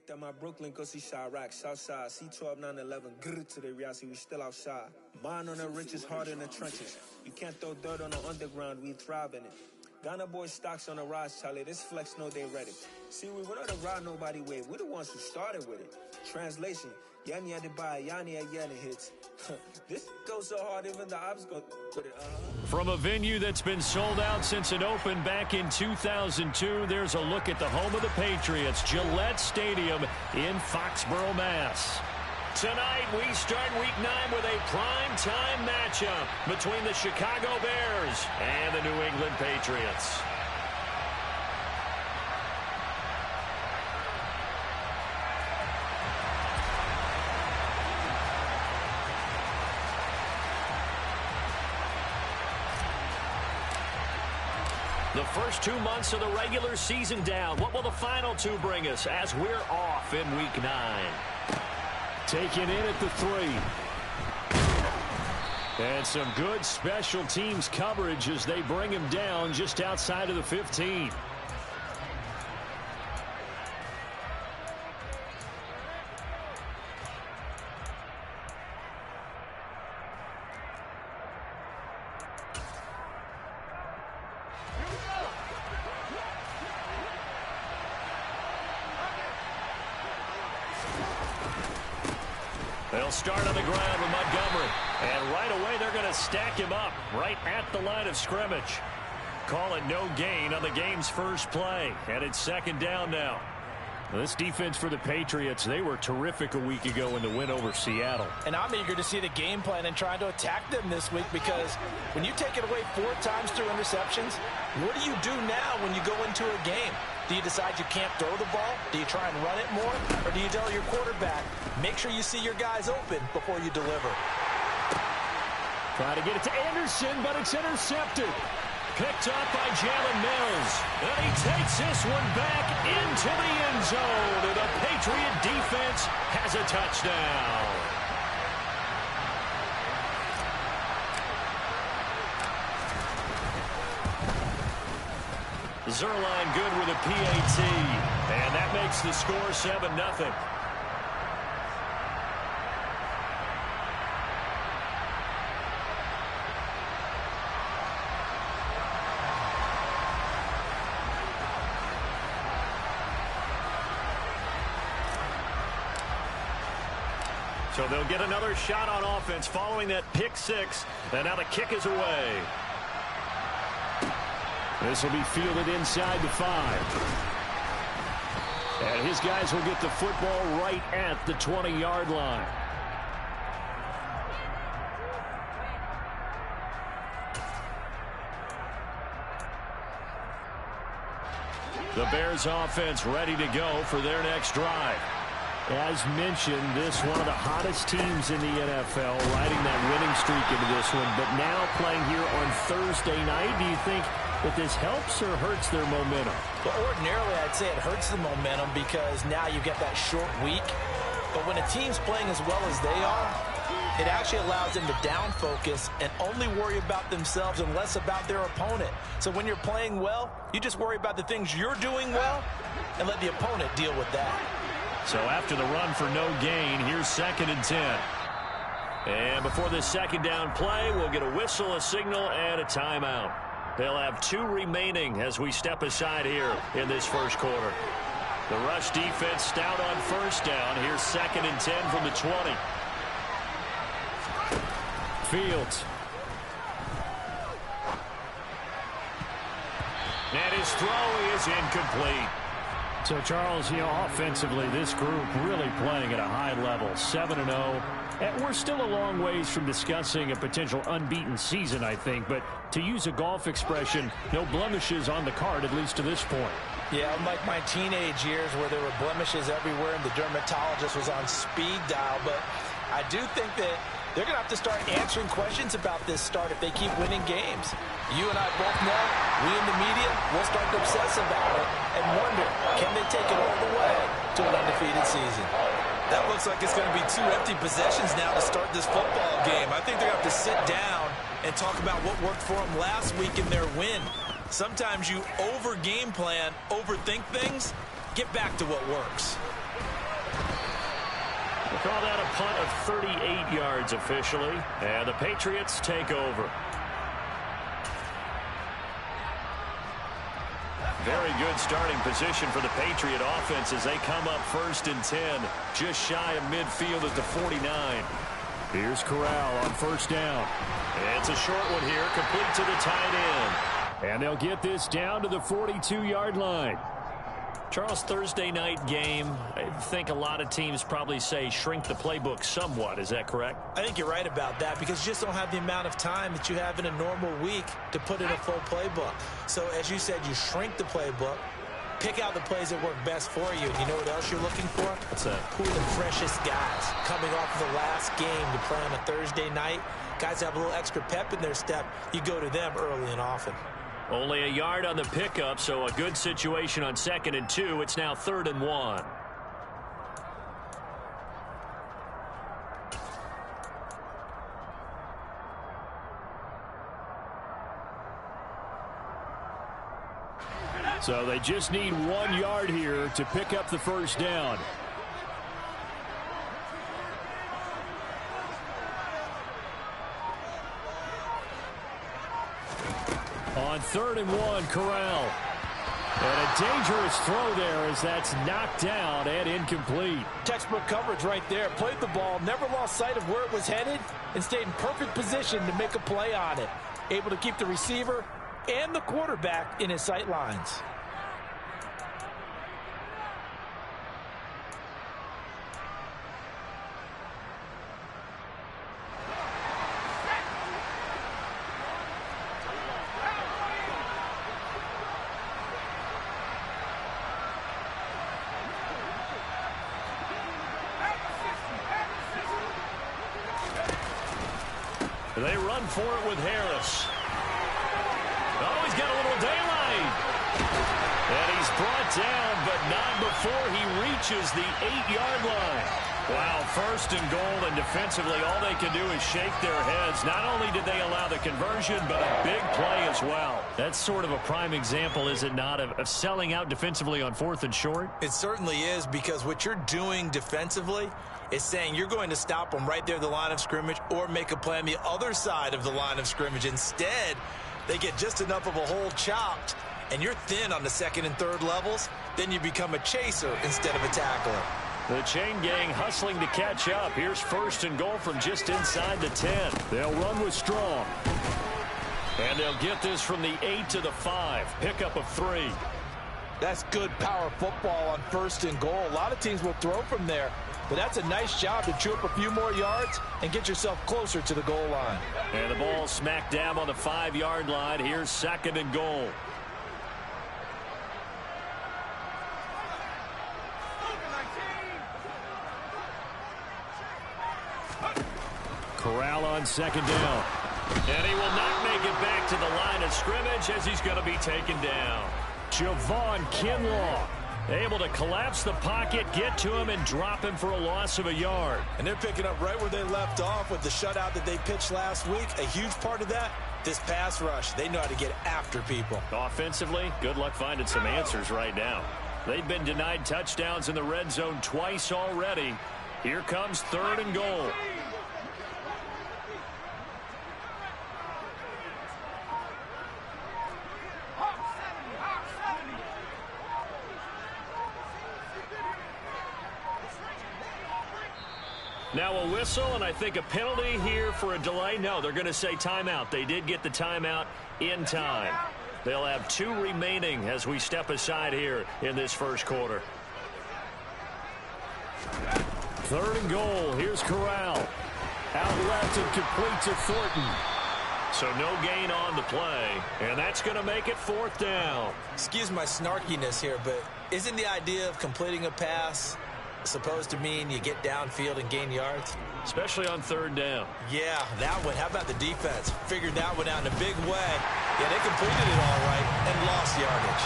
That my Brooklyn go see Chirac, Southside, C12, 911, grrr to the reality, we still outside. Mine on the riches, hard in the trenches. You can't throw dirt on the underground, we thrive in it. Ghana boys stocks on the rise, Charlie, this flex know they ready. See, we wouldn't ride nobody wave, we're the ones who started with it. Translation, Yani had to buy, Yani had Yanni hits. This goes so hard, even the ops go put it, From a venue that's been sold out since it opened back in 2002, there's a look at the home of the Patriots, Gillette Stadium in Foxborough, Mass. Tonight, we start Week 9 with a prime-time matchup between the Chicago Bears and the New England Patriots. The first 2 months of the regular season down. What will the final two bring us as we're off in Week 9? Taken in at the 3. And some good special teams coverage as they bring him down just outside of the 15. They'll start on the ground with Montgomery. And right away, they're going to stack him up right at the line of scrimmage. Call it no gain on the game's first play. And it's second down now. This defense for the Patriots, they were terrific a week ago in the win over Seattle. And I'm eager to see the game plan and trying to attack them this week, because when you take it away 4 times through interceptions, what do you do now when you go into a game? Do you decide you can't throw the ball? Do you try and run it more? Or do you tell your quarterback, make sure you see your guys open before you deliver? Try to get it to Anderson, but it's intercepted. Picked up by Jalen Mills. And he takes this one back into the end zone. And the Patriot defense has a touchdown. Zerline good with a PAT. And that makes the score 7-0. So they'll get another shot on offense following that pick 6. And now the kick is away. This will be fielded inside the 5. And his guys will get the football right at the 20-yard line. The Bears offense ready to go for their next drive. As mentioned, this one of the hottest teams in the NFL, riding that winning streak into this one, but now playing here on Thursday night. Do you think that this helps or hurts their momentum? Well, ordinarily, I'd say it hurts the momentum because now you get that short week. But when a team's playing as well as they are, it actually allows them to down focus and only worry about themselves and less about their opponent. So when you're playing well, you just worry about the things you're doing well and let the opponent deal with that. So after the run for no gain, here's 2nd and 10. And before this second down play, we'll get a whistle, a signal, and a timeout. They'll have 2 remaining as we step aside here in this first quarter. The rush defense stout on first down. Here's 2nd and 10 from the 20. Fields. And his throw is incomplete. So, Charles, offensively, this group really playing at a high level, 7-0. And we're still a long ways from discussing a potential unbeaten season, I think. But to use a golf expression, no blemishes on the card, at least to this point. Yeah, unlike my teenage years where there were blemishes everywhere and the dermatologist was on speed dial. But I do think that they're going to have to start answering questions about this start if they keep winning games. You and I both know, we in the media, will start to obsess about it and wonder, can they take it all the way to an undefeated season? That looks like it's going to be 2 empty possessions now to start this football game. I think they're going to have to sit down and talk about what worked for them last week in their win. Sometimes you over-game plan, overthink things, get back to what works. We'll call that a punt of 38 yards officially, and the Patriots take over. Very good starting position for the Patriot offense as they come up 1st and 10, just shy of midfield at the 49. Here's Corral on 1st down. It's a short one here, complete to the tight end. And they'll get this down to the 42-yard line. Charles, Thursday night game, I think a lot of teams probably say shrink the playbook somewhat. Is that correct? I think you're right about that because you just don't have the amount of time that you have in a normal week to put in a full playbook. So, as you said, you shrink the playbook, pick out the plays that work best for you. And you know what else you're looking for? What's that? Who are the freshest guys coming off of the last game to play on a Thursday night? Guys have a little extra pep in their step. You go to them early and often. Only a yard on the pickup, so a good situation on 2nd and 2. It's now 3rd and 1. So they just need 1 yard here to pick up the 1st down. On 3rd and 1, Corral. And a dangerous throw there as that's knocked down and incomplete. Textbook coverage right there. Played the ball, never lost sight of where it was headed, and stayed in perfect position to make a play on it. Able to keep the receiver and the quarterback in his sight lines. They run for it with Harris. Oh, he's got a little daylight. And he's brought down, but not before he reaches the 8-yard line. Wow, 1st and goal, and defensively all they can do is shake their heads. Not only did they allow the conversion, but a big play as well. That's sort of a prime example, is it not, of selling out defensively on 4th and short? It certainly is, because what you're doing defensively is saying you're going to stop them right there at the line of scrimmage or make a play on the other side of the line of scrimmage. Instead, they get just enough of a hole chopped, and you're thin on the 2nd and 3rd levels. Then you become a chaser instead of a tackler. The chain gang hustling to catch up. Here's 1st and goal from just inside the 10. They'll run with Strong. And they'll get this from the 8 to the 5. Pickup of 3. That's good power football on 1st and goal. A lot of teams will throw from there, but that's a nice job to chew up a few more yards and get yourself closer to the goal line. And the ball smacked down on the 5-yard line. Here's 2nd and goal. Corral on 2nd down. And he will not make it back to the line of scrimmage as he's going to be taken down. Javon Kinlaw able to collapse the pocket, get to him, and drop him for a loss of a yard. And they're picking up right where they left off with the shutout that they pitched last week. A huge part of that, this pass rush. They know how to get after people. Offensively, good luck finding some answers right now. They've been denied touchdowns in the red zone twice already. Here comes 3rd and goal. Now a whistle, and I think a penalty here for a delay. No, they're going to say timeout. They did get the timeout in time. They'll have 2 remaining as we step aside here in this 1st quarter. 3rd and goal. Here's Corral. Out left and complete to Thornton. So no gain on the play, and that's going to make it 4th down. Excuse my snarkiness here, but isn't the idea of completing a pass supposed to mean you get downfield and gain yards? Especially on 3rd down. Yeah, that one. How about the defense? Figured that one out in a big way. Yeah, they completed it all right and lost yardage.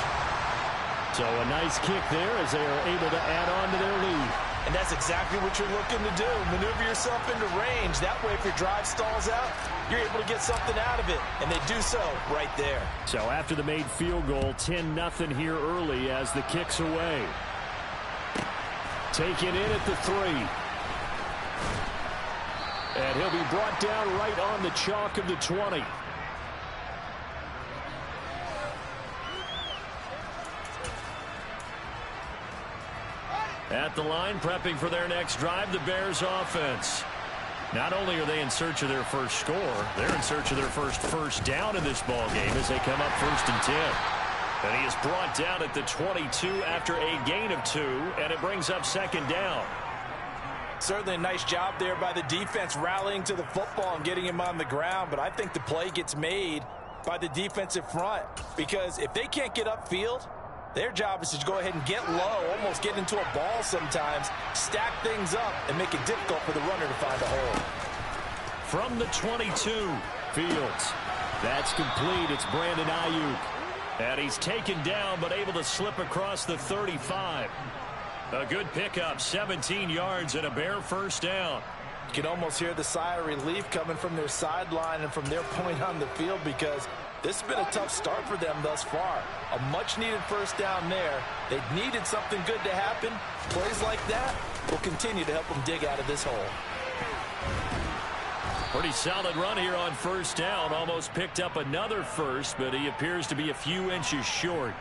So a nice kick there as they are able to add on to their lead. And that's exactly what you're looking to do. Maneuver yourself into range. That way, if your drive stalls out, you're able to get something out of it. And they do so right there. So after the made field goal, 10-0 here early as the kick's away. Taken in at the 3. And he'll be brought down right on the chalk of the 20. At the line, prepping for their next drive, the Bears offense. Not only are they in search of their first score, they're in search of their first down in this ball game as they come up 1st and 10. And he is brought down at the 22 after a gain of 2, and it brings up 2nd down. Certainly a nice job there by the defense rallying to the football and getting him on the ground, but I think the play gets made by the defensive front because if they can't get upfield, their job is to go ahead and get low, almost get into a ball sometimes, stack things up, and make it difficult for the runner to find a hole. From the 22, Fields. That's complete. It's Brandon Ayuk. And he's taken down, but able to slip across the 35. A good pickup, 17 yards and a Bear 1st down. You can almost hear the sigh of relief coming from their sideline and from their point on the field because this has been a tough start for them thus far. A much-needed 1st down there. They needed something good to happen. Plays like that will continue to help them dig out of this hole. Pretty solid run here on 1st down. Almost picked up another first, but he appears to be a few inches short.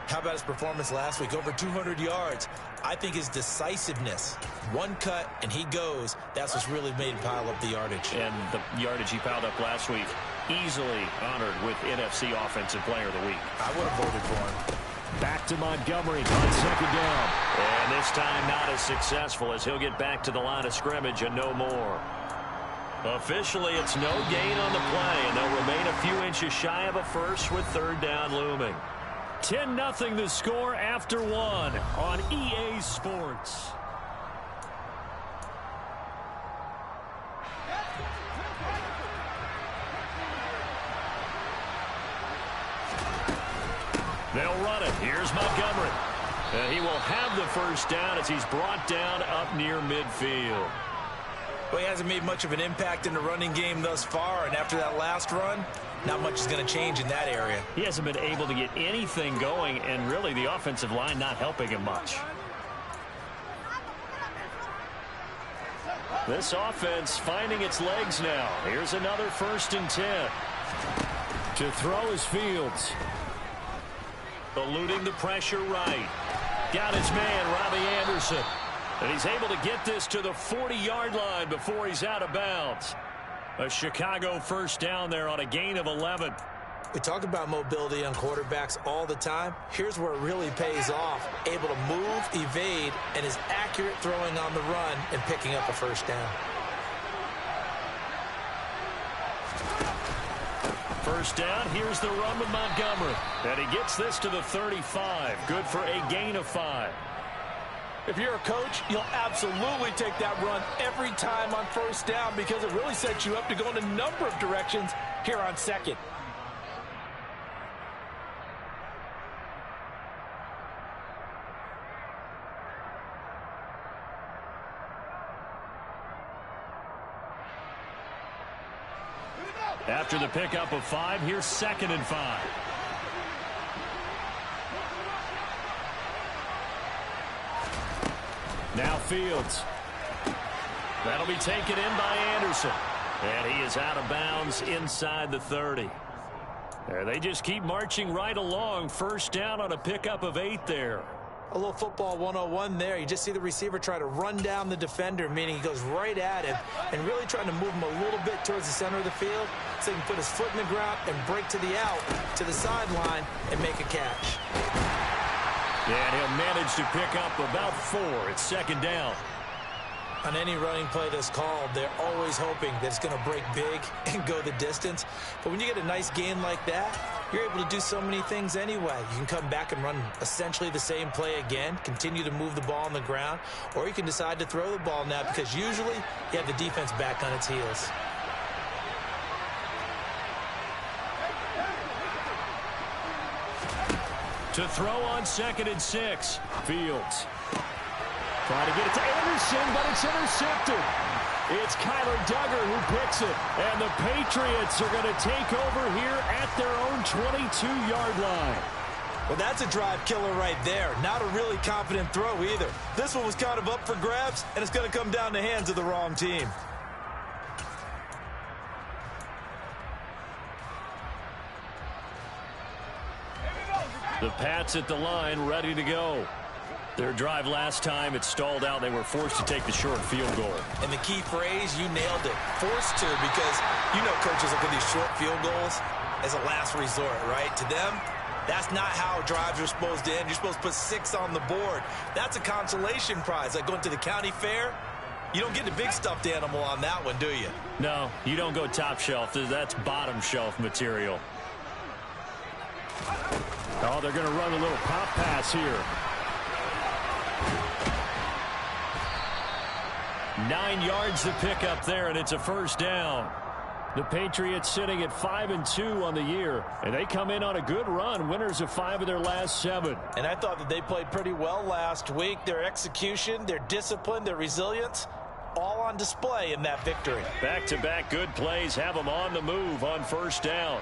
How about his performance last week? Over 200 yards. I think his decisiveness, one cut and he goes, that's what's really made him pile up the yardage. And the yardage he piled up last week, easily honored with NFC Offensive Player of the Week. I would have voted for him. Back to Montgomery on 2nd down. And this time not as successful as he'll get back to the line of scrimmage and no more. Officially, it's no gain on the play, and they'll remain a few inches shy of a first with 3rd down looming. 10-0 the score after 1 on EA Sports. They'll run it. Here's Montgomery. He will have the 1st down as he's brought down up near midfield. Well, he hasn't made much of an impact in the running game thus far, and after that last run, not much is going to change in that area. He hasn't been able to get anything going, and really the offensive line not helping him much. This offense finding its legs now. Here's another 1st and 10. To throw is Fields. Eluding the pressure right. Got his man, Robbie Anderson. And he's able to get this to the 40-yard line before he's out of bounds. A Chicago 1st down there on a gain of 11. We talk about mobility on quarterbacks all the time. Here's where it really pays off. Able to move, evade, and is accurate throwing on the run and picking up a 1st down. 1st down, here's the run with Montgomery. And he gets this to the 35. Good for a gain of 5. If you're a coach, you'll absolutely take that run every time on 1st down because it really sets you up to go in a number of directions here on 2nd. After the pickup of 5, here's 2nd and 5. Now Fields. That'll be taken in by Anderson. And he is out of bounds inside the 30. There, they just keep marching right along. 1st down on a pickup of 8 there. A little football 101 there. You just see the receiver try to run down the defender, meaning he goes right at him and really trying to move him a little bit towards the center of the field so he can put his foot in the ground and break to the out, to the sideline, and make a catch. And he'll manage to pick up about 4. It's 2nd down. On any running play that's called, they're always hoping that it's going to break big and go the distance. But when you get a nice gain like that, you're able to do so many things anyway. You can come back and run essentially the same play again, continue to move the ball on the ground, or you can decide to throw the ball now because usually you have the defense back on its heels. To throw on 2nd and 6. Fields. Trying to get it to Anderson, but it's intercepted. It's Kyler Duggar who picks it. And the Patriots are going to take over here at their own 22-yard line. Well, that's a drive killer right there. Not a really confident throw either. This one was kind of up for grabs, and it's going to come down the hands of the wrong team. The Pats at the line, ready to go. Their drive last time, it stalled out. They were forced to take the short field goal. And the key phrase, you nailed it. Forced to, because you know coaches look at these short field goals as a last resort, right? To them, that's not how drives are supposed to end. You're supposed to put 6 on the board. That's a consolation prize. Like going to the county fair, you don't get the big stuffed animal on that one, do you? No, you don't go top shelf. That's bottom shelf material. Oh, they're going to run a little pop pass here. 9 yards to pick up there, and it's a first down. The Patriots sitting at 5-2 on the year, and they come in on a good run, winners of 5 of their last 7. And I thought that they played pretty well last week. Their execution, their discipline, their resilience, all on display in that victory. Back-to-back good plays have them on the move on first down.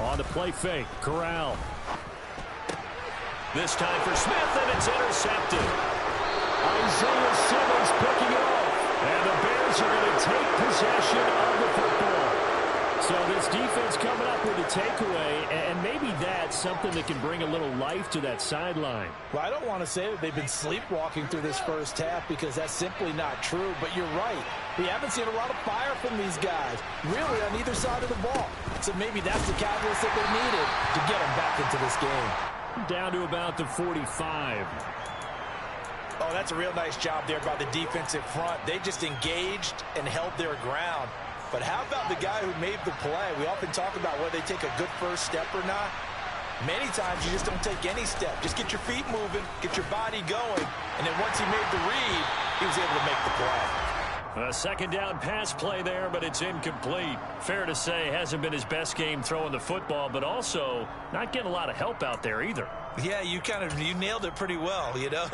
On the play fake, Corral. This time for Smith, and it's intercepted. Isaiah Simmons picking it off. And the Bears are going to take possession of the football. So this defense coming up with a takeaway, and maybe that's something that can bring a little life to that sideline. Well, I don't want to say that they've been sleepwalking through this first half because that's simply not true, but you're right. We haven't seen a lot of fire from these guys, really on either side of the ball. So maybe that's the catalyst that they needed to get them back into this game. Down to about the 45. Oh, that's a real nice job there by the defensive front. They just engaged and held their ground. But how about the guy who made the play? We often talk about whether they take a good first step or not. Many times you just don't take any step. Just get your feet moving, get your body going, and then once he made the read, he was able to make the play. A second down pass play there, but it's incomplete. Fair to say, hasn't been his best game throwing the football, but also not getting a lot of help out there either. Yeah, you nailed it pretty well, you know.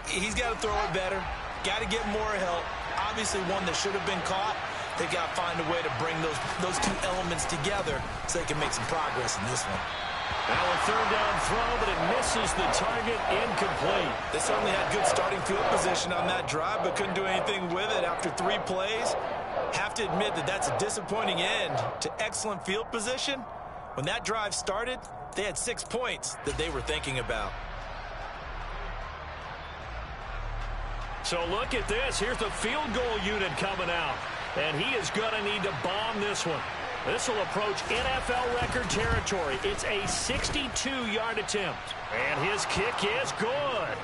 He's got to throw it better, got to get more help. Obviously one that should have been caught. They got to find a way to bring those two elements together so they can make some progress in this one. Now a third down throw, but it misses the target, incomplete. They certainly had good starting field position on that drive, but couldn't do anything with it after 3 plays. Have to admit that that's a disappointing end to excellent field position. When that drive started, they had 6 points that they were thinking about. So look at this. Here's the field goal unit coming out. And he is going to need to bomb this one. This will approach NFL record territory. It's a 62-yard attempt. And his kick is good.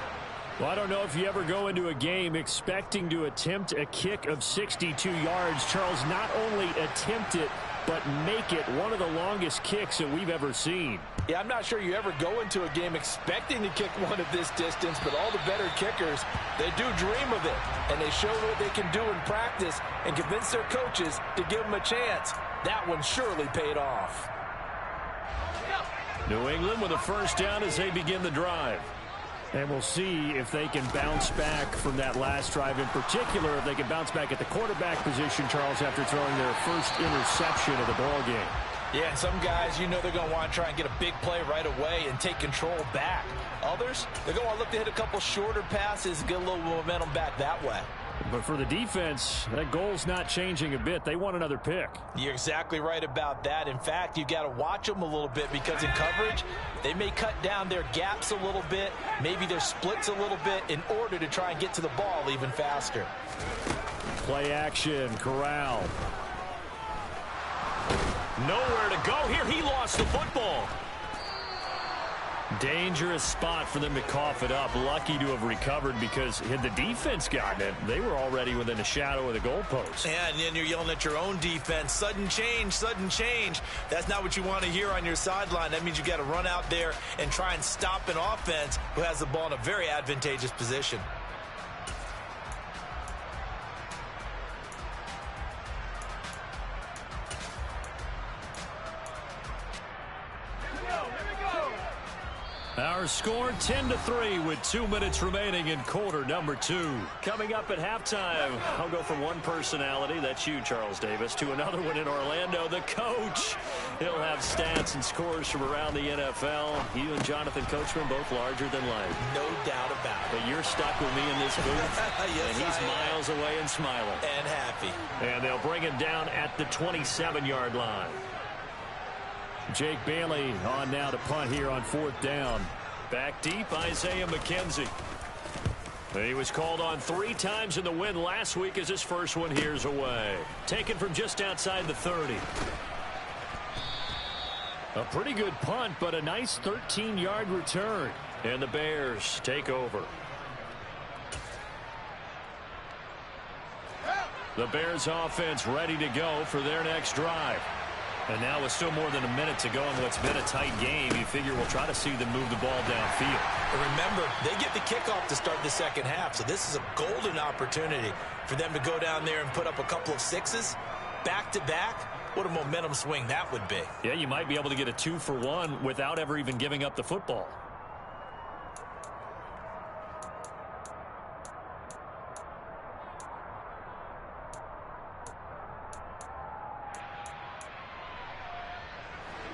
Well, I don't know if you ever go into a game expecting to attempt a kick of 62 yards. Charles, not only attempt it, but make it one of the longest kicks that we've ever seen. Yeah, I'm not sure you ever go into a game expecting to kick one of this distance, but all the better kickers, they do dream of it. And they show what they can do in practice and convince their coaches to give them a chance. That one surely paid off. New England with a first down as they begin the drive. And we'll see if they can bounce back from that last drive, in particular, if they can bounce back at the quarterback position, Charles, after throwing their first interception of the ball game. Yeah, and some guys, you know they're going to want to try and get a big play right away and take control back. Others, they're going to want to look to hit a couple shorter passes, get a little momentum back that way. But for the defense, that goal's not changing a bit. They want another pick. You're exactly right about that. In fact, you've got to watch them a little bit because in coverage, they may cut down their gaps a little bit, maybe their splits a little bit in order to try and get to the ball even faster. Play action, Corral. Nowhere to go here. He lost the football. Dangerous spot for them to cough it up. Lucky to have recovered because had the defense gotten it, they were already within a shadow of the goalpost. Yeah, and then you're yelling at your own defense. Sudden change, sudden change. That's not what you want to hear on your sideline. That means you got to run out there and try and stop an offense who has the ball in a very advantageous position. Our score 10-3 with 2 minutes remaining in quarter number 2. Coming up at halftime, I'll go from one personality, that's you, Charles Davis, to another one in Orlando, the coach. He'll have stats and scores from around the NFL. You and Jonathan Coachman both larger than life. No doubt about it. But you're stuck with me in this booth. Yes, and he's miles away and smiling. And happy. And they'll bring him down at the 27-yard line. Jake Bailey on now to punt here on 4th down. Back deep, Isaiah McKenzie. He was called on 3 times in the win last week as his first one here's away. Taken from just outside the 30. A pretty good punt, but a nice 13-yard return. And the Bears take over. The Bears offense ready to go for their next drive. And now with still more than a minute to go in what's been a tight game, you figure we'll try to see them move the ball downfield. And remember, they get the kickoff to start the second half, so this is a golden opportunity for them to go down there and put up a couple of 6s back-to-back. What a momentum swing that would be. Yeah, you might be able to get a 2-for-1 without ever even giving up the football.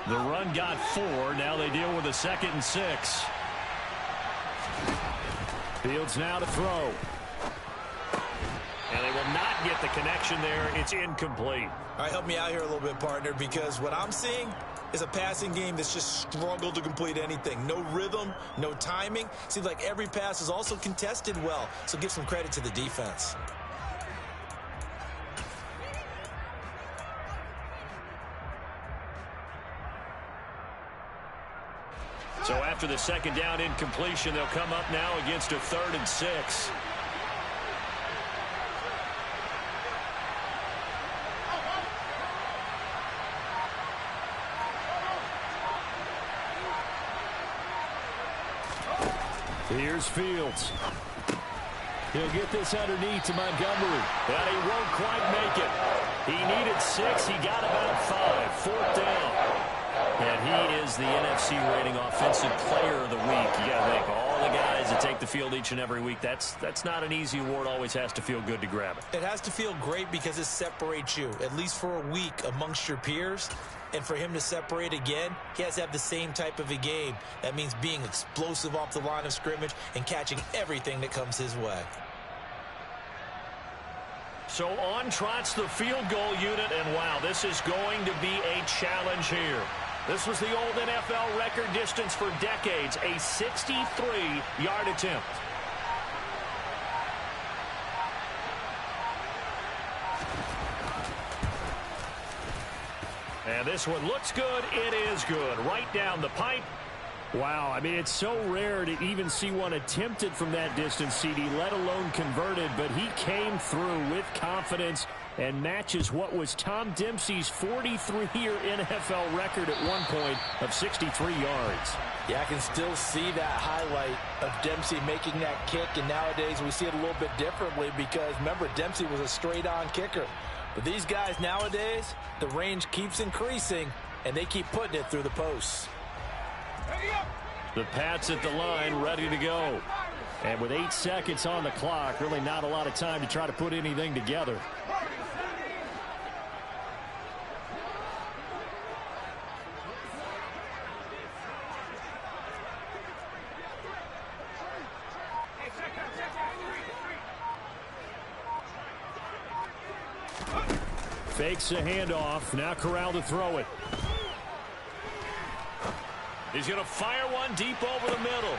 The run got 4. Now they deal with a 2nd and 6. Fields now to throw. And they will not get the connection there. It's incomplete. All right, help me out here a little bit, partner, because what I'm seeing is a passing game that's just struggled to complete anything. No rhythm, no timing. Seems like every pass is also contested well, so give some credit to the defense. So after the 2nd down incompletion, they'll come up now against a 3rd and 6. Here's Fields. He'll get this underneath to Montgomery. But he won't quite make it. He needed 6. He got about 5. 4th down. And he is the NFC rating offensive player of the week. You got to think, all the guys that take the field each and every week, that's not an easy award. Always has to feel good to grab it. It has to feel great because it separates you, at least for a week, amongst your peers. And for him to separate again, he has to have the same type of a game. That means being explosive off the line of scrimmage and catching everything that comes his way. So on trots the field goal unit, and wow, this is going to be a challenge here. This was the old NFL record distance for decades, a 63-yard attempt. And this one looks good. It is good. Right down the pipe. Wow, I mean, it's so rare to even see one attempted from that distance, CD, let alone converted, but he came through with confidence and matches what was Tom Dempsey's 43-year NFL record at one point of 63 yards. Yeah, I can still see that highlight of Dempsey making that kick, and nowadays we see it a little bit differently because, remember, Dempsey was a straight-on kicker. But these guys nowadays, the range keeps increasing, and they keep putting it through the posts. The Pats at the line ready to go. And with 8 seconds on the clock, really not a lot of time to try to put anything together. Fakes the handoff. Now Corral to throw it. He's going to fire one deep over the middle.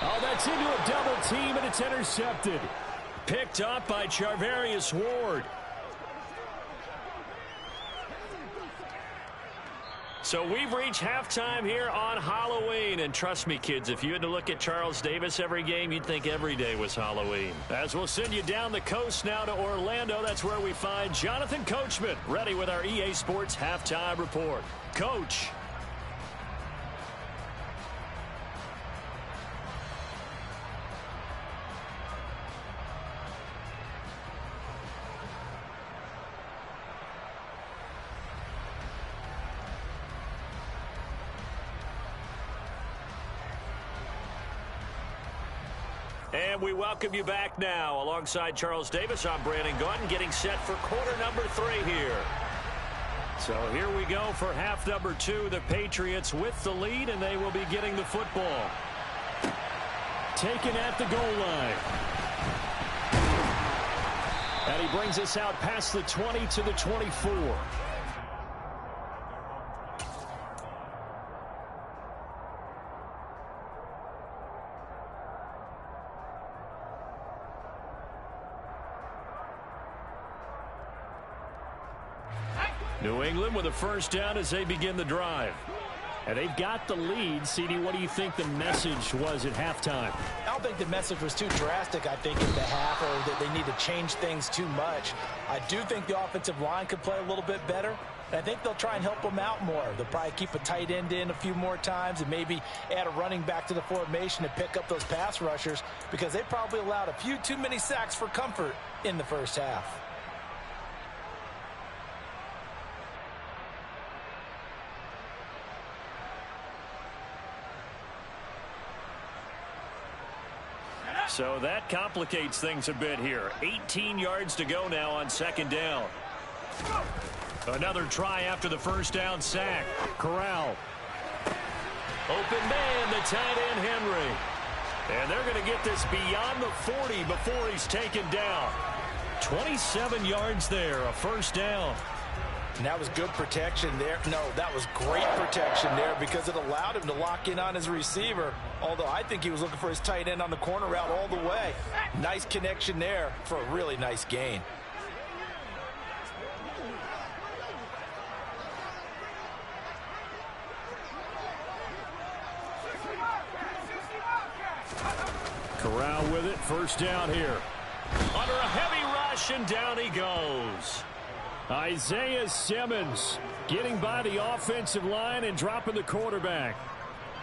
Oh, that's into a double team, and it's intercepted. Picked up by Charvarius Ward. So we've reached halftime here on Halloween. And trust me, kids, if you had to look at Charles Davis every game, you'd think every day was Halloween. As we'll send you down the coast now to Orlando, that's where we find Jonathan Coachman, ready with our EA Sports Halftime Report. Coach. And we welcome you back now. Alongside Charles Davis, I'm Brandon Gaunt, getting set for quarter number 3 here. So here we go for half number 2. The Patriots with the lead, and they will be getting the football. Taken at the goal line. And he brings us out past the 20 to the 24. New England with a first down as they begin the drive. And they've got the lead. CD, what do you think the message was at halftime? I don't think the message was too drastic, I think, in the half, or that they need to change things too much. I do think the offensive line could play a little bit better. And I think they'll try and help them out more. They'll probably keep a tight end in a few more times and maybe add a running back to the formation to pick up those pass rushers, because they probably allowed a few too many sacks for comfort in the first half. So that complicates things a bit here. 18 yards to go now on second down. Another try after the first down sack. Corral. Open man, the tight end Henry. And they're going to get this beyond the 40 before he's taken down. 27 yards there, a first down. And that was good protection there. No, that was great protection there, because it allowed him to lock in on his receiver. Although I think he was looking for his tight end on the corner route all the way. Nice connection there for a really nice gain. Corral with it, first down here. Under a heavy rush, and down he goes. Isaiah Simmons getting by the offensive line and dropping the quarterback.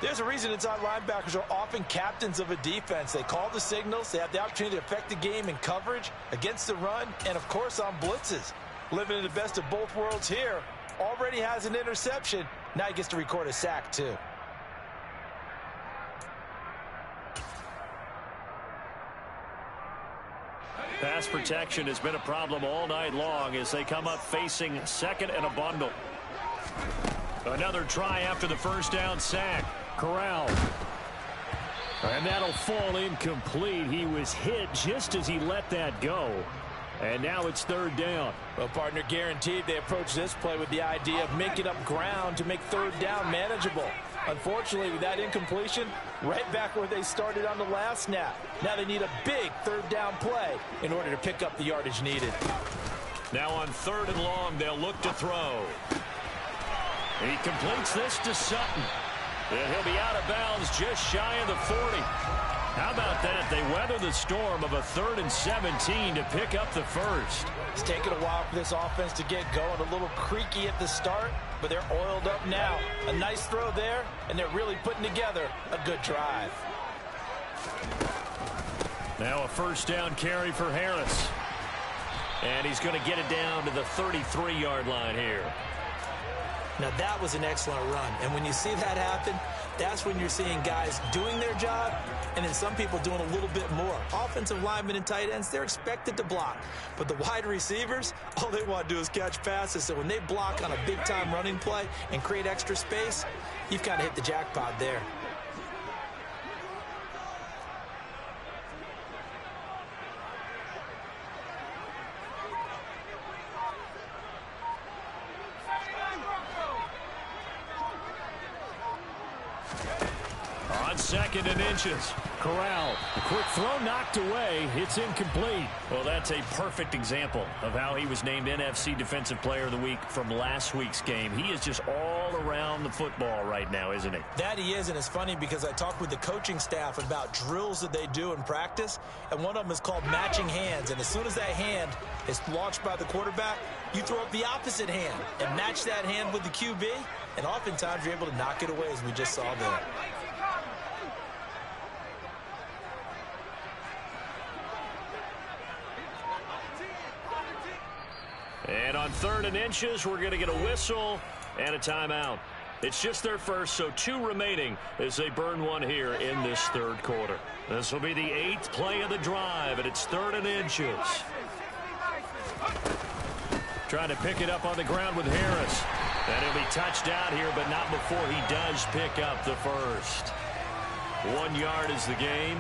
There's a reason inside linebackers are often captains of a defense. They call the signals. They have the opportunity to affect the game in coverage, against the run, and, of course, on blitzes. Living in the best of both worlds here. Already has an interception. Now he gets to record a sack, too. Pass protection has been a problem all night long as they come up facing second and a bundle. Another try after the first down sack. Corral. And that'll fall incomplete. He was hit just as he let that go. And now it's third down. Well, partner, guaranteed they approach this play with the idea of making up ground to make third down manageable. Unfortunately, with that incompletion, right back where they started on the last snap. Now they need a big third down play in order to pick up the yardage needed. Now on third and long, they'll look to throw. He completes this to Sutton. And he'll be out of bounds just shy of the 40. How about that? They weather the storm of a 3rd and 17 to pick up the first. It's taken a while for this offense to get going. A little creaky at the start, but they're oiled up now. A nice throw there, and they're really putting together a good drive. Now a first down carry for Harris. And he's going to get it down to the 33-yard line here. Now that was an excellent run, and when you see that happen, that's when you're seeing guys doing their job and then some people doing a little bit more. Offensive linemen and tight ends, they're expected to block, but the wide receivers, all they want to do is catch passes. So when they block on a big-time running play and create extra space, you've kind of hit the jackpot there. On second and inches. Corral. A quick throw knocked away. It's incomplete. Well, that's a perfect example of how he was named NFC Defensive Player of the Week from last week's game. He is just all around the football right now, isn't he? That he is, and it's funny because I talked with the coaching staff about drills that they do in practice, and one of them is called matching hands. And as soon as that hand is launched by the quarterback, you throw up the opposite hand and match that hand with the QB, and oftentimes you're able to knock it away, as we just saw there. And on third and inches, we're going to get a whistle and a timeout. It's just their first, so 2 remaining as they burn one here in this third quarter. This will be the 8th play of the drive, and it's third and inches. Trying to pick it up on the ground with Harris. And he'll be touched out here, but not before he does pick up the first. 1 yard is the gain,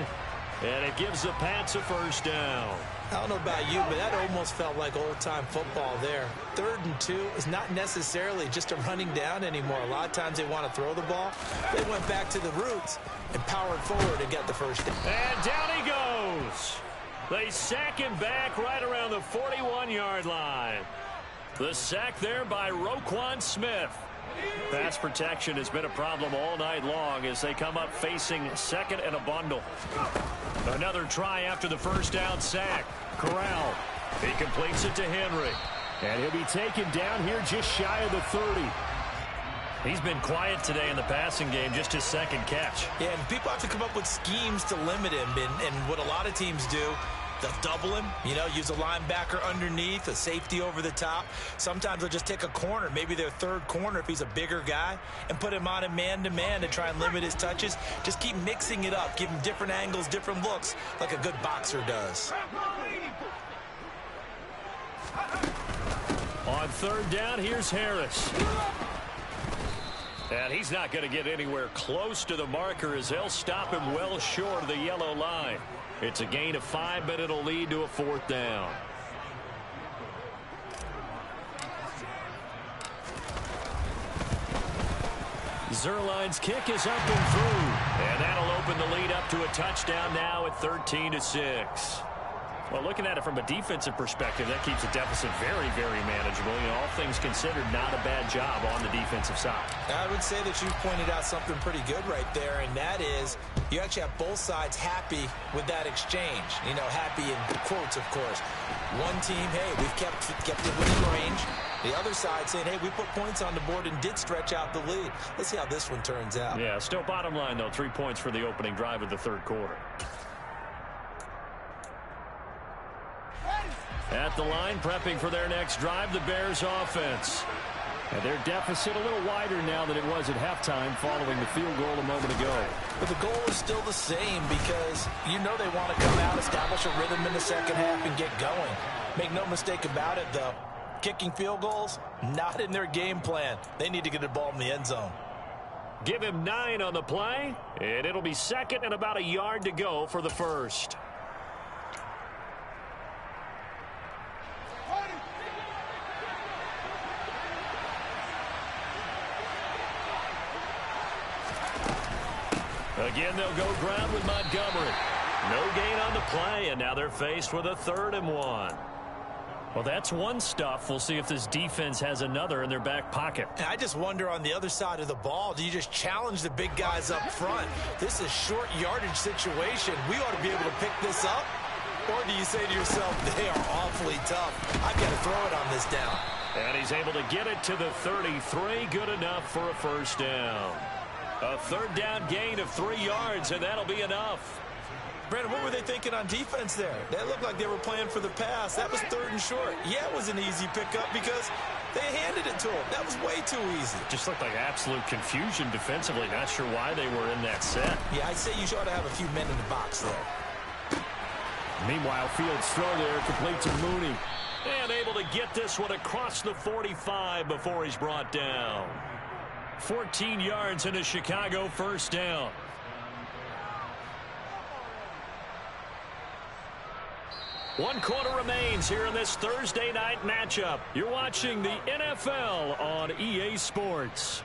and it gives the Pats a first down. I don't know about you, but that almost felt like old-time football there. 3rd and 2 is not necessarily just a running down anymore. A lot of times they want to throw the ball. They went back to the roots and powered forward and got the first down. And down he goes. They sack him back right around the 41-yard line. The sack there by Roquan Smith. Pass protection has been a problem all night long as they come up facing second and a bundle. Another try after the first down sack. Corral. He completes it to Henry. And he'll be taken down here just shy of the 30. He's been quiet today in the passing game, just his second catch. Yeah, and people have to come up with schemes to limit him. And what a lot of teams do, they'll double him, use a linebacker underneath, a safety over the top. Sometimes they'll just take a corner, maybe their third corner if he's a bigger guy, and put him on a man-to-man to try and limit his touches. Just keep mixing it up, give him different angles, different looks, like a good boxer does. On 3rd down, here's Harris. And he's not going to get anywhere close to the marker as they'll stop him well short of the yellow line. It's a gain of 5, but it'll lead to a 4th down. Zerline's kick is up and through. And that'll open the lead up to a touchdown now at 13-6. Well, looking at it from a defensive perspective, that keeps the deficit very, very manageable. All things considered, not a bad job on the defensive side. I would say that you pointed out something pretty good right there, and that is you actually have both sides happy with that exchange. Happy in quotes, of course. One team, hey, we've kept it within range. The other side saying, hey, we put points on the board and did stretch out the lead. Let's see how this one turns out. Yeah, still bottom line, though, 3 points for the opening drive of the 3rd quarter. At the line, prepping for their next drive, the Bears offense. And their deficit a little wider now than it was at halftime following the field goal a moment ago. But the goal is still the same because they want to come out, establish a rhythm in the second half, and get going. Make no mistake about it, though. Kicking field goals, not in their game plan. They need to get the ball in the end zone. Give him 9 on the play, and it'll be 2nd and about a yard to go for the first. Again, they'll go ground with Montgomery. No gain on the play, and now they're faced with a 3rd and 1. Well, that's one stuff. We'll see if this defense has another in their back pocket. And I just wonder on the other side of the ball, do you just challenge the big guys up front? This is a short yardage situation. We ought to be able to pick this up. Or do you say to yourself, they are awfully tough. I've got to throw it on this down. And he's able to get it to the 33. Good enough for a first down. A 3rd down gain of 3 yards, and that'll be enough. Brandon, what were they thinking on defense there? That looked like they were playing for the pass. That was 3rd and short. Yeah, it was an easy pickup because they handed it to him. That was way too easy. Just looked like absolute confusion defensively. Not sure why they were in that set. Yeah, I'd say you ought to have a few men in the box there. Meanwhile, Fields' throw there complete to Mooney. And able to get this one across the 45 before he's brought down. 14 yards and a Chicago first down. One quarter remains here in this Thursday night matchup. You're watching the NFL on EA Sports.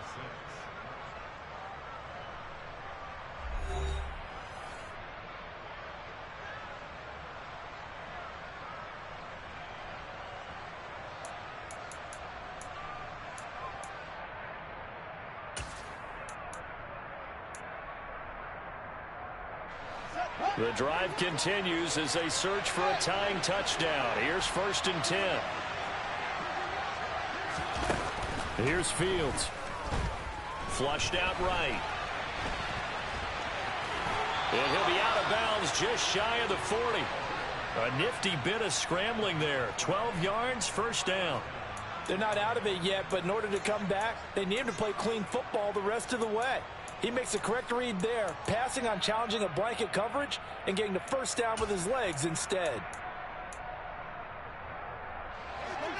The drive continues as they search for a tying touchdown. Here's 1st and 10. Here's Fields. Flushed out right. And he'll be out of bounds just shy of the 40. A nifty bit of scrambling there. 12 yards, first down. They're not out of it yet, but in order to come back, they need him to play clean football the rest of the way. He makes a correct read there, passing on challenging a blanket coverage and getting the first down with his legs instead.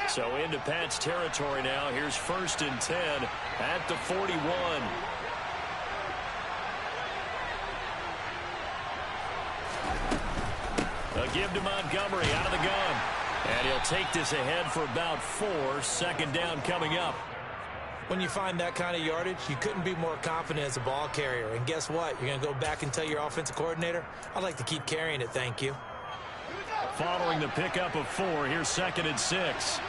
So into Pat's territory now. Here's 1st and 10 at the 41. A give to Montgomery out of the gun. And he'll take this ahead for about 4. 2nd down coming up. When you find that kind of yardage, you couldn't be more confident as a ball carrier. And guess what? You're going to go back and tell your offensive coordinator, I'd like to keep carrying it, thank you. Following the pickup of 4, here's 2nd and 6.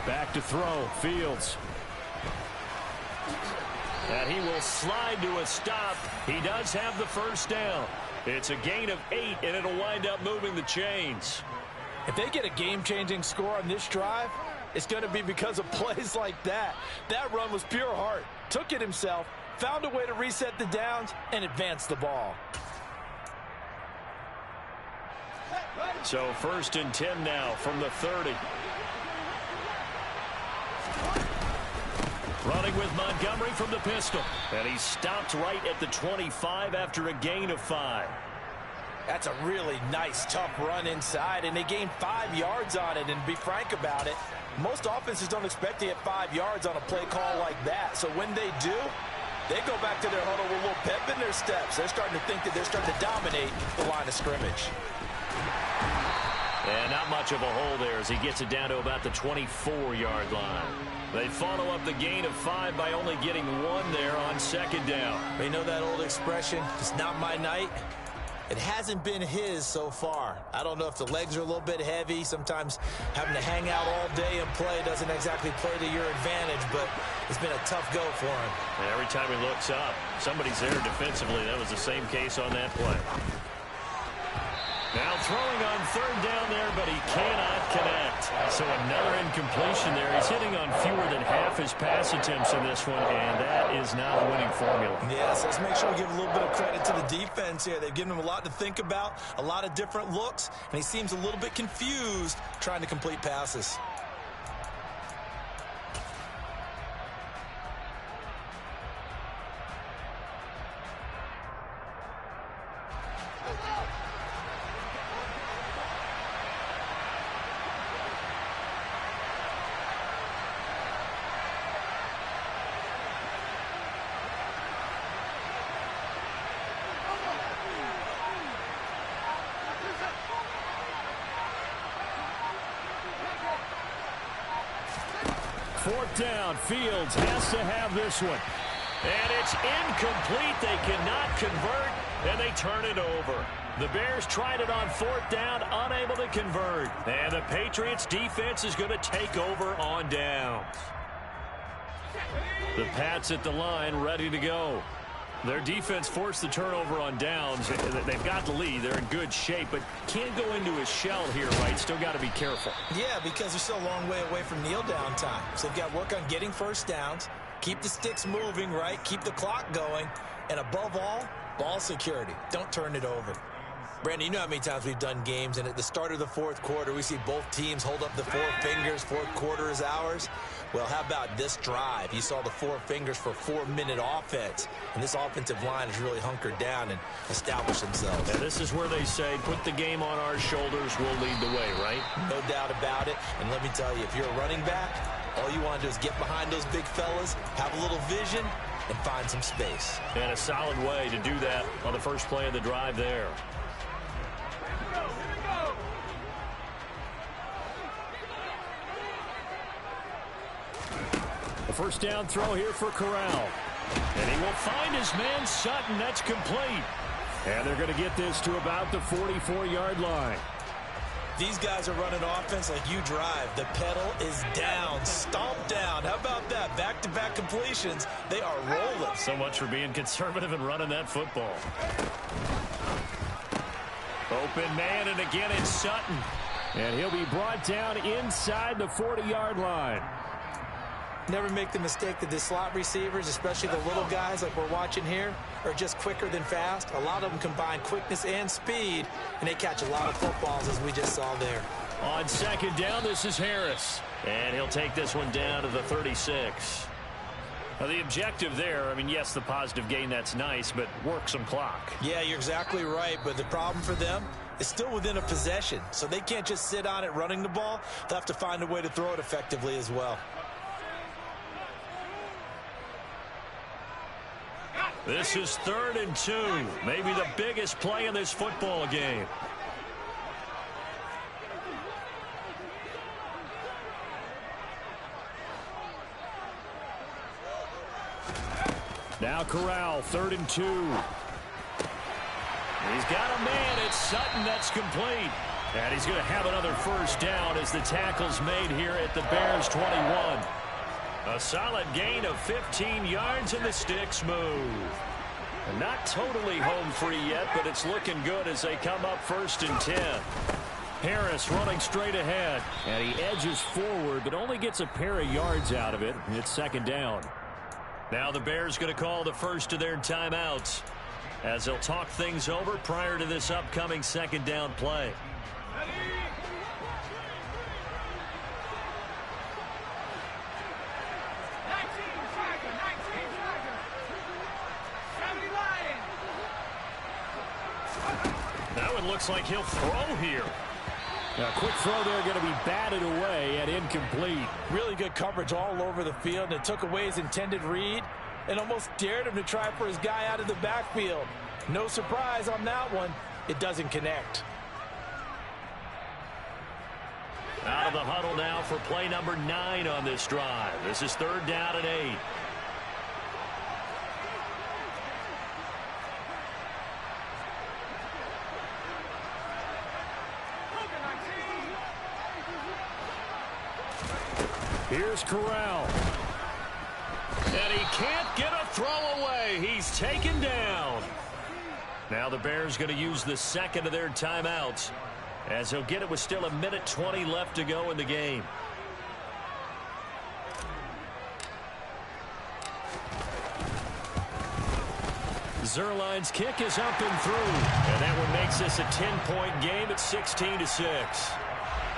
Back to throw, Fields. And he will slide to a stop. He does have the 1st down. It's a gain of 8, and it'll wind up moving the chains. If they get a game-changing score on this drive, it's going to be because of plays like that. That run was pure heart. Took it himself, found a way to reset the downs, and advance the ball. So 1st and 10 now from the 30. Running with Montgomery from the pistol. And he stopped right at the 25 after a gain of 5. That's a really nice, tough run inside, and they gained 5 yards on it. And to be frank about it, most offenses don't expect to get 5 yards on a play call like that. So when they do, they go back to their huddle with a little pep in their steps. They're starting to think that they're starting to dominate the line of scrimmage. And not much of a hole there as he gets it down to about the 24-yard line. They follow up the gain of 5 by only getting 1 there on 2nd down. They know that old expression, it's not my night. It hasn't been his so far. I don't know if the legs are a little bit heavy. Sometimes having to hang out all day and play doesn't exactly play to your advantage, but it's been a tough go for him. And every time he looks up, somebody's there defensively. That was the same case on that play. Now throwing on 3rd down there, but he cannot connect. So another incompletion there. He's hitting on fewer than half his pass attempts in this one, and that is not a winning formula. Yes, let's make sure we give a little bit of credit to the defense here. They've given him a lot to think about, a lot of different looks, and he seems a little bit confused trying to complete passes. Fourth down, Fields has to have this one. And it's incomplete. They cannot convert, and they turn it over. The Bears tried it on 4th down, unable to convert. And the Patriots defense is going to take over on downs. The Pats at the line, ready to go. Their defense forced the turnover on downs. They've got the lead. They're in good shape, but can't go into a shell here, right? Still got to be careful. Yeah, because they're still a long way away from kneel down time. So they've got to work on getting 1st downs, keep the sticks moving, right? Keep the clock going. And above all, ball security. Don't turn it over. Brandon, you know how many times we've done games, and at the start of the 4th quarter, we see both teams hold up the 4 fingers, 4th quarter is ours. Well, how about this drive? You saw the 4 fingers for 4-minute offense, and this offensive line has really hunkered down and established themselves. And this is where they say, put the game on our shoulders, we'll lead the way, right? No doubt about it, and let me tell you, if you're a running back, all you want to do is get behind those big fellas, have a little vision, and find some space. And a solid way to do that on the first play of the drive there. The first down throw here for Corral. And he will find his man Sutton. That's complete. And they're going to get this to about the 44-yard line. These guys are running offense like you drive. The pedal is down, stomped down. How about that? Back-to-back completions. They are rolling. So much for being conservative and running that football. Open man, and again it's Sutton. And he'll be brought down inside the 40-yard line. Never make the mistake that the slot receivers, especially the little guys like we're watching here, are just quicker than fast. A lot of them combine quickness and speed, and they catch a lot of footballs, as we just saw there. On 2nd down, this is Harris. And he'll take this one down to the 36. Now, the objective there, I mean, yes, the positive gain, that's nice, but work some clock. Yeah, you're exactly right, but the problem for them is still within a possession, so they can't just sit on it running the ball. They'll have to find a way to throw it effectively as well. This is 3rd and 2, maybe the biggest play in this football game. Now Corral, 3rd and 2. He's got a man. It's Sutton. That's complete. And he's going to have another first down as the tackle's made here at the Bears 21. A solid gain of 15 yards, and the sticks move. And not totally home free yet, but it's looking good as they come up 1st and 10. Harris running straight ahead. And he edges forward, but only gets a pair of yards out of it. And it's 2nd down. Now the Bears going to call the first of their timeouts as they'll talk things over prior to this upcoming 2nd down play. That one looks like he'll throw here. A quick throw there, going to be batted away and incomplete. Really good coverage all over the field, and it took away his intended read and almost dared him to try for his guy out of the backfield. No surprise on that one. It doesn't connect. Out of the huddle now for play number 9 on this drive. This is 3rd down and 8. Here's Corral. And he can't get a throw away. He's taken down. Now the Bears going to use the 2nd of their timeouts as he'll get it with still 1:20 left to go in the game. Zerline's kick is up and through. And that one makes this a 10-point game at 16-6.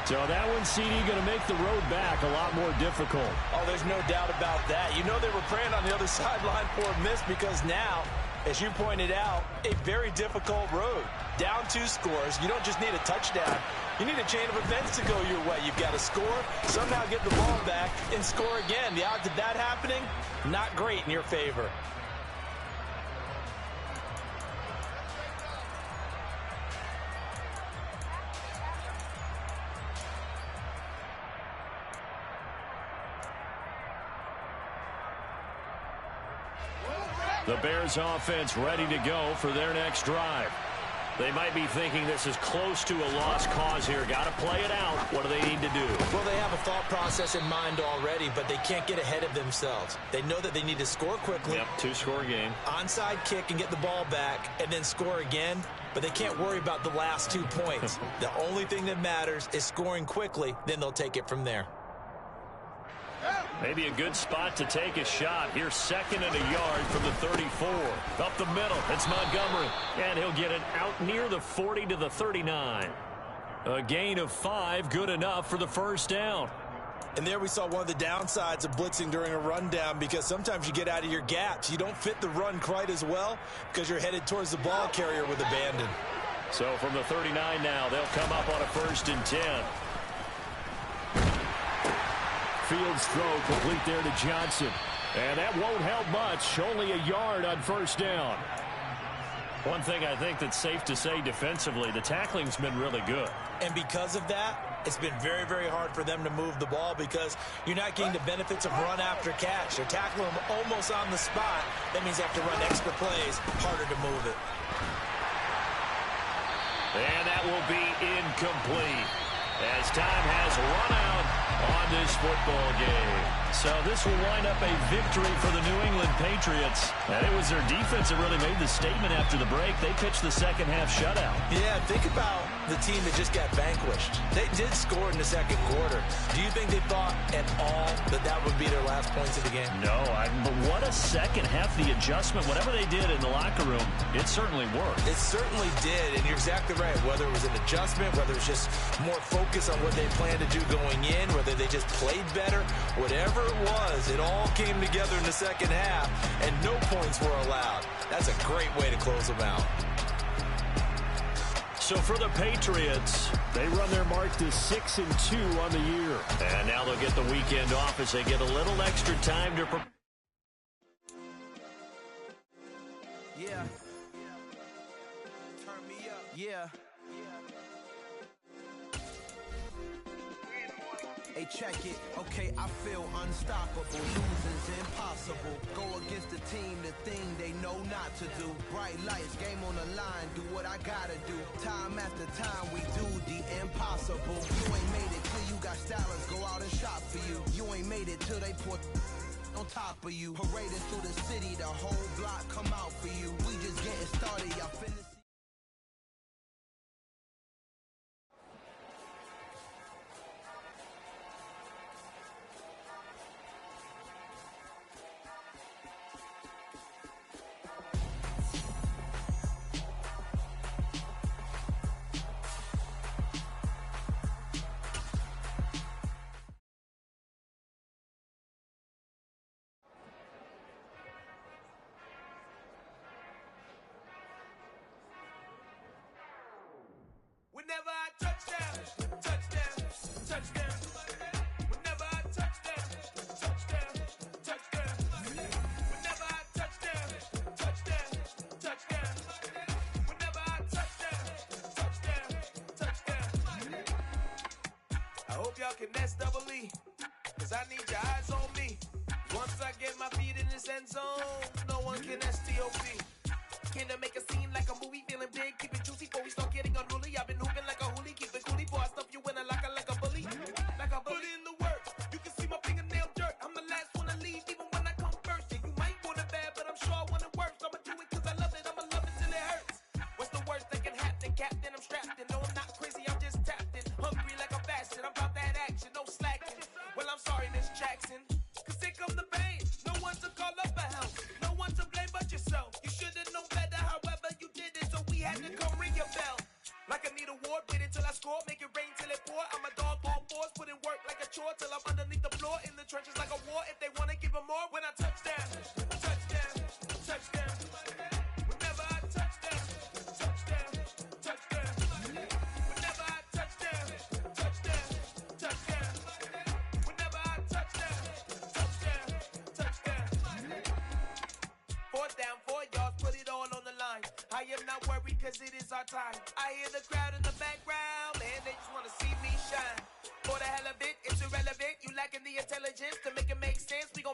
So that one, CD, going to make the road back a lot more difficult. Oh, there's no doubt about that. You know they were praying on the other sideline for a miss because now, as you pointed out, a very difficult road. Down 2 scores. You don't just need a touchdown. You need a chain of events to go your way. You've got to score, somehow get the ball back, and score again. The odds of that happening, not great in your favor. The Bears offense ready to go for their next drive. They might be thinking this is close to a lost cause here. Got to play it out. What do they need to do? Well, they have a thought process in mind already, but they can't get ahead of themselves. They know that they need to score quickly. Yep, 2-score game. Onside kick and get the ball back and then score again, but they can't worry about the last 2 points. The only thing that matters is scoring quickly, then they'll take it from there. Maybe a good spot to take a shot. Here's 2nd and a yard from the 34. Up the middle, it's Montgomery. And he'll get it out near the 40 to the 39. A gain of 5, good enough for the first down. And there we saw one of the downsides of blitzing during a rundown, because sometimes you get out of your gaps. You don't fit the run quite as well because you're headed towards the ball carrier with abandon. So from the 39 now, they'll come up on a 1st and 10. Fields throw complete there to Johnson. And that won't help much. Only a yard on 1st down. One thing I think that's safe to say defensively, the tackling's been really good. And because of that, it's been very, very hard for them to move the ball because you're not getting the benefits of run after catch. They're tackling them almost on the spot. That means they have to run extra plays, harder to move it. And that will be incomplete as time has run out on this football game. So this will wind up a victory for the New England Patriots. And it was their defense that really made the statement after the break. They pitched the second-half shutout. Yeah, think about the team that just got vanquished. They did score in the 2nd quarter. Do you think they thought at all that that would be their last points of the game? No, but what a second half. The adjustment, whatever they did in the locker room, it certainly worked. It certainly did, and you're exactly right. Whether it was an adjustment, whether it's just more focus on what they planned to do going in, whether they just played better, whatever it was, it all came together in the second half, and no points were allowed. That's a great way to close them out. So for the Patriots, they run their mark to 6-2 on the year. And now they'll get the weekend off as they get a little extra time to prepare. Yeah. Turn me up. Yeah. Hey, check it. Okay, I feel unstoppable. Losing's impossible. Go against the team, the thing they know not to do. Bright lights, game on the line. Do what I gotta do. Time after time, we do the impossible. You ain't made it till you got stylers go out and shop for you. You ain't made it till they put on top of you. Parading through the city, the whole block come out for you. We just getting started, y'all finna see. Whenever I touchdown, touchdown, touchdown. Whenever I touchdown, touchdown, touchdown. Whenever I touchdown, touchdown, touchdown. Whenever I touchdown, touchdown, touchdown. I hope y'all can nest double E, cause I need your eyes on me. Once I get my feet in this end zone, no one can STOP. Can I make a scene like a movie, feeling big, keep it juicy before we start getting unruly. I've been hooping like a hoolie, keep it coolie before I stuff you in a locker like a bully. Like a bully in the work, you can see my fingernail dirt. I'm the last one to leave, even when I come first. Yeah, you might want it bad, but I'm sure I want it worse. I'ma do it cause I love it, I'ma love it till it hurts. What's the worst that can happen, Captain? I'm strapped in, no I'm not crazy, I'm just tapped in. Hungry like I'm fasting, I'm about that action, no slacking. Well, I'm sorry, Miss Jackson, cause here come the pain. No one to call up for help, no one to blame but yourself. You should've known better, however you did it, so we had to come ring your bell. Like I need a award, wait until I score, make it rain till it pour. I'm a dog on fours, put in work like a chore till I'm underneath the floor, in the trenches like a war. If they wanna give them more, when I touchdown, touchdown, touchdown. Whenever I touchdown, touchdown, touchdown. Whenever I touchdown, touchdown, touchdown. Whenever I touchdown, touchdown, touchdown. 4th down, 4 yards, put it all on the line. I am not worried cause it is our time. I hear the crowd in the background, man, they just wanna see me shine. For the hell of it, it's irrelevant. You lacking the intelligence to make it make sense. We gon'